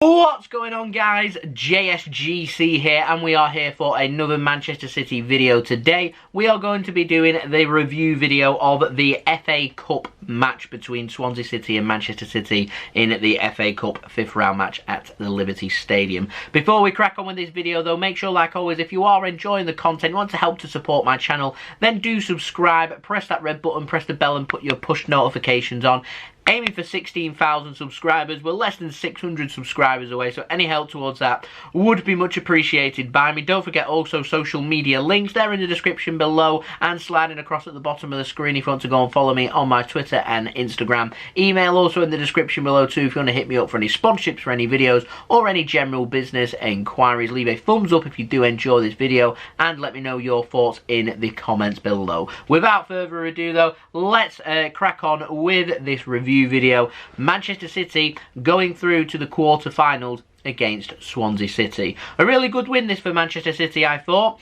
What's going on, guys? JSGC here, and we are here for another Manchester City video. Today we are going to be doing the review video of the FA Cup match between Swansea City and Manchester City in the FA Cup 5th round match at the Liberty Stadium. Before we crack on with this video though, make sure, like always, if you are enjoying the content, want to help to support my channel, then do subscribe, press that red button, press the bell and put your push notifications on. Aiming for 16,000 subscribers. We're less than 600 subscribers away, so any help towards that would be much appreciated by me. Don't forget also social media links, they're in the description below and sliding across at the bottom of the screen if you want to go and follow me on my Twitter and Instagram. Email also in the description below too if you want to hit me up for any sponsorships for any videos or any general business inquiries. Leave a thumbs up if you do enjoy this video and let me know your thoughts in the comments below. Without further ado though, let's crack on with this review video. Manchester City going through to the quarter-finals against Swansea City. A really good win this for Manchester City, I thought.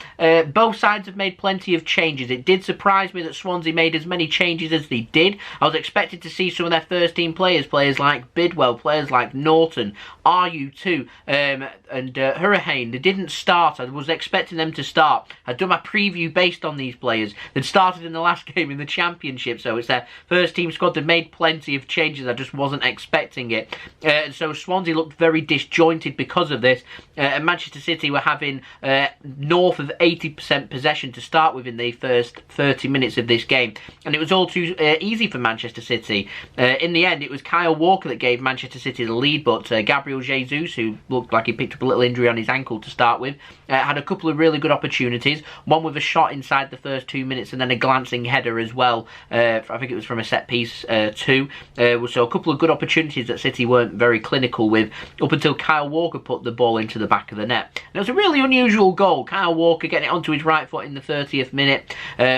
Both sides have made plenty of changes. It did surprise me that Swansea made as many changes as they did. I was expected to see some of their first team players like Bidwell, players like Norton, RU2 and Raheem. They didn't start. I was expecting them to start. I'd done my preview based on these players. They'd started in the last game in the Championship, so it's their first team squad. They'd made plenty of changes. I just wasn't expecting it. And so Swansea looked very disjointed because of this, and Manchester City were having north of 80% possession to start with in the first 30 minutes of this game, and it was all too easy for Manchester City. In the end, it was Kyle Walker that gave Manchester City the lead, but Gabriel, who looked like he picked up a little injury on his ankle to start with, had a couple of really good opportunities, one with a shot inside the first 2 minutes and then a glancing header as well. I think it was from a set piece too. So a couple of good opportunities that City weren't very clinical with up until Kyle Walker put the ball into the back of the net. And it was a really unusual goal. Kyle Walker getting it onto his right foot in the 30th minute,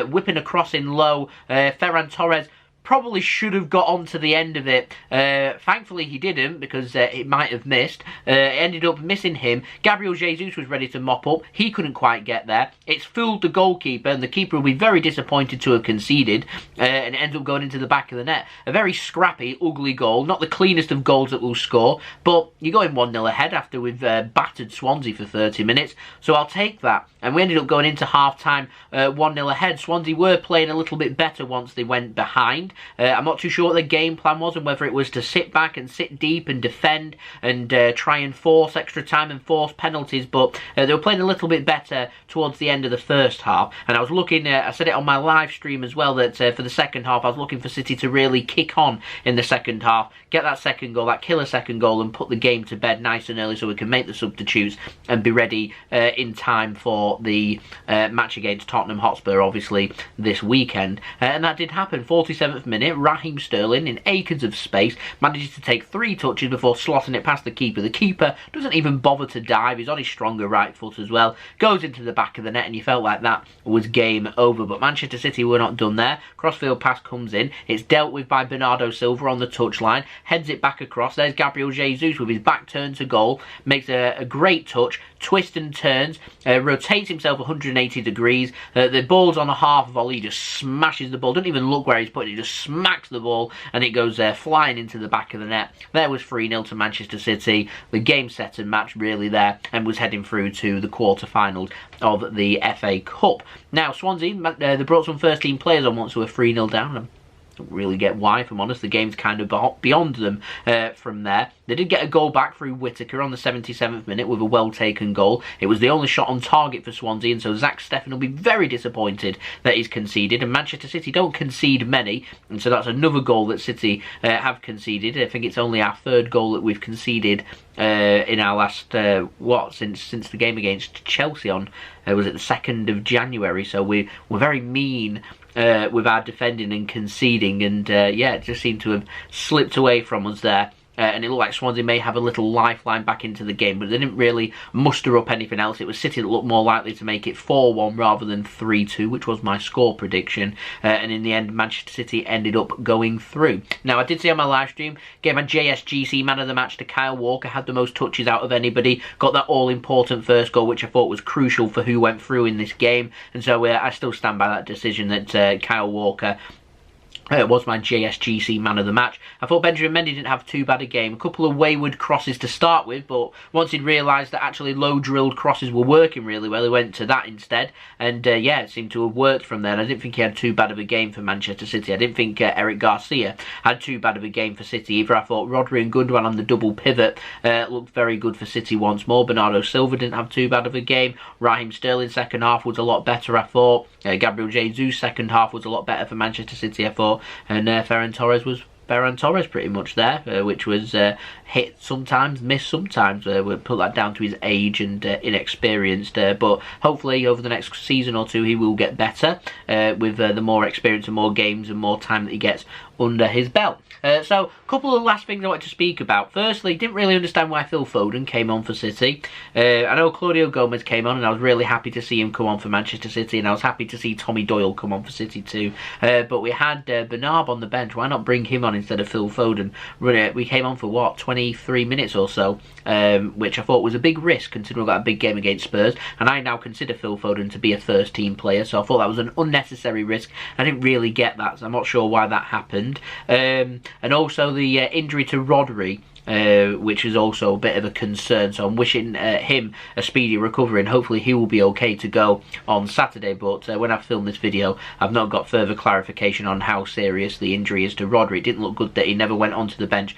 whipping a cross in low. Ferran Torres probably should have got onto the end of it. Thankfully he didn't, because it might have missed. It ended up missing him. Gabriel was ready to mop up. He couldn't quite get there. It's fooled the goalkeeper, and the keeper will be very disappointed to have conceded, and it ends up going into the back of the net. A very scrappy, ugly goal. Not the cleanest of goals that we'll score, but you're going 1-0 ahead after we've battered Swansea for 30 minutes, so I'll take that. And we ended up going into half-time 1-0 ahead. Swansea were playing a little bit better once they went behind. I'm not too sure what the game plan was and whether it was to sit back and sit deep and defend and try and force extra time and force penalties, but they were playing a little bit better towards the end of the first half. And I was looking, I said it on my live stream as well, that for the second half I was looking for City to really kick on in the second half, get that second goal, that killer second goal, and put the game to bed nice and early so we can make the substitutes and be ready in time for the match against Tottenham Hotspur, obviously, this weekend. And that did happen. 47th minute, Raheem in acres of space manages to take 3 touches before slotting it past the keeper. The keeper doesn't even bother to dive. He's on his stronger right foot as well. Goes into the back of the net, and you felt like that was game over. But Manchester City were not done there. Crossfield pass comes in. It's dealt with by Bernardo Silva on the touchline. Heads it back across. There's Gabriel with his back turned to goal. Makes a great touch. Twists and turns. Rotates himself 180 degrees. The ball's on a half volley. He just smashes the ball. Doesn't even look where he's put it. He just smacks the ball and it goes flying into the back of the net. There was 3-0 to Manchester City. The game set and match really there, and was heading through to the quarter-finals of the FA Cup. Now Swansea, they brought some first team players on once they were 3-0 down. Don't really get why, if I'm honest. The game's kind of beyond them from there. They did get a goal back through Whittaker on the 77th minute with a well-taken goal. It was the only shot on target for Swansea, and so Zach Steffen will be very disappointed that he's conceded. And Manchester City don't concede many, and so that's another goal that City have conceded. I think it's only our 3rd goal that we've conceded in our last, since the game against Chelsea on, was it the 2nd of January, so we're very mean with our defending and conceding, and yeah, it just seemed to have slipped away from us there. And it looked like Swansea may have a little lifeline back into the game, but they didn't really muster up anything else. It was City that looked more likely to make it 4-1 rather than 3-2, which was my score prediction. And in the end, Manchester City ended up going through. Now, I did say on my live stream, gave my JSGC man of the match to Kyle Walker, had the most touches out of anybody, got that all-important first goal, which I thought was crucial for who went through in this game. And so I still stand by that decision that Kyle Walker It was my JSGC man of the match. I thought Benjamin Mendy didn't have too bad a game. A couple of wayward crosses to start with, but once he'd realised that actually low-drilled crosses were working really well, he went to that instead. And yeah, it seemed to have worked from there. And I didn't think he had too bad of a game for Manchester City. I didn't think Eric Garcia had too bad of a game for City either. I thought Rodri and Gundogan on the double pivot looked very good for City once more. Bernardo Silva didn't have too bad of a game. Raheem Sterling second half was a lot better, I thought. Gabriel Jesus second half was a lot better for Manchester City, I thought. And Ferran Torres was Ferran Torres pretty much there, which was hit sometimes, miss sometimes. We'll put that down to his age and inexperienced, but hopefully over the next season or two he will get better with the more experience and more games and more time that he gets under his belt. So a couple of last things I want to speak about. Firstly, didn't really understand why Phil Foden came on for City. I know Claudio Gomez came on and I was really happy to see him come on for Manchester City, and I was happy to see Tommy Doyle come on for City too. But we had Bernard on the bench. Why not bring him on instead of Phil Foden? We came on for what, 23 minutes or so, which I thought was a big risk considering we got a big game against Spurs, and I now consider Phil Foden to be a first team player, so I thought that was an unnecessary risk. I didn't really get that, so I'm not sure why that happened. And also the injury to Rodri, which is also a bit of a concern, so I'm wishing him a speedy recovery and hopefully he will be okay to go on Saturday. But when I filmed this video, I've not got further clarification on how serious the injury is to Rodri. It didn't look good that he never went onto the bench,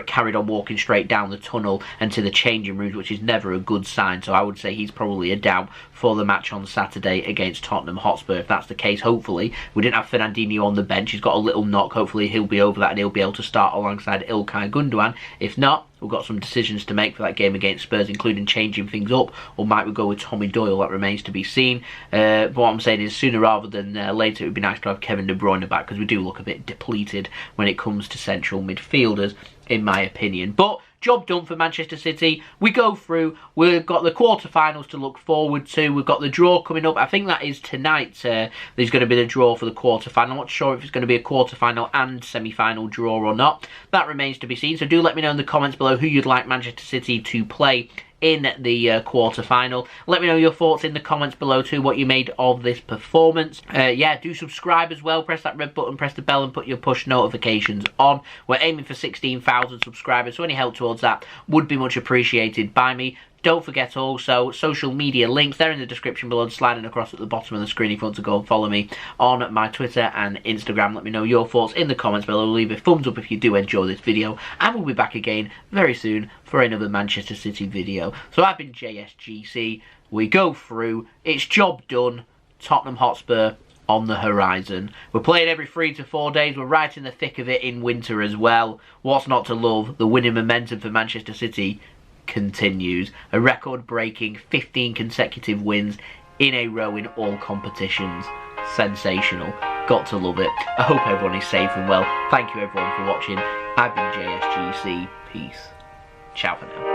carried on walking straight down the tunnel and to the changing rooms, which is never a good sign, so I would say he's probably a doubt for the match on Saturday against Tottenham Hotspur. If that's the case, hopefully, we didn't have Fernandinho on the bench, he's got a little knock, hopefully he'll be over that and he'll be able to start alongside Ilkay Gundogan. If not, we've got some decisions to make for that game against Spurs, including changing things up, or might we go with Tommy Doyle? That remains to be seen. But what I'm saying is, sooner rather than later, it would be nice to have Kevin De Bruyne back, because we do look a bit depleted when it comes to central midfielders, in my opinion. But job done for Manchester City. We go through. We've got the quarterfinals to look forward to. We've got the draw coming up. I think that is tonight. There's going to be the draw for the quarterfinal. I'm not sure if it's going to be a quarterfinal and semi-final draw or not. That remains to be seen. So do let me know in the comments below who you'd like Manchester City to play in the quarter-final. Let me know your thoughts in the comments below too, what you made of this performance. Yeah, do subscribe as well. Press that red button, press the bell and put your push notifications on. We're aiming for 16,000 subscribers, so any help towards that would be much appreciated by me. Don't forget also social media links, they're in the description below and sliding across at the bottom of the screen if you want to go and follow me on my Twitter and Instagram. Let me know your thoughts in the comments below. Leave a thumbs up if you do enjoy this video, and we'll be back again very soon for another Manchester City video. So I've been JSGC, we go through, it's job done, Tottenham Hotspur on the horizon. We're playing every 3 to 4 days, we're right in the thick of it in winter as well. What's not to love? The winning momentum for Manchester City continues. A record-breaking 15 consecutive wins in a row in all competitions. Sensational. Got to love it. I hope everyone is safe and well. Thank you everyone for watching. I've been JSGC. Peace. Ciao for now.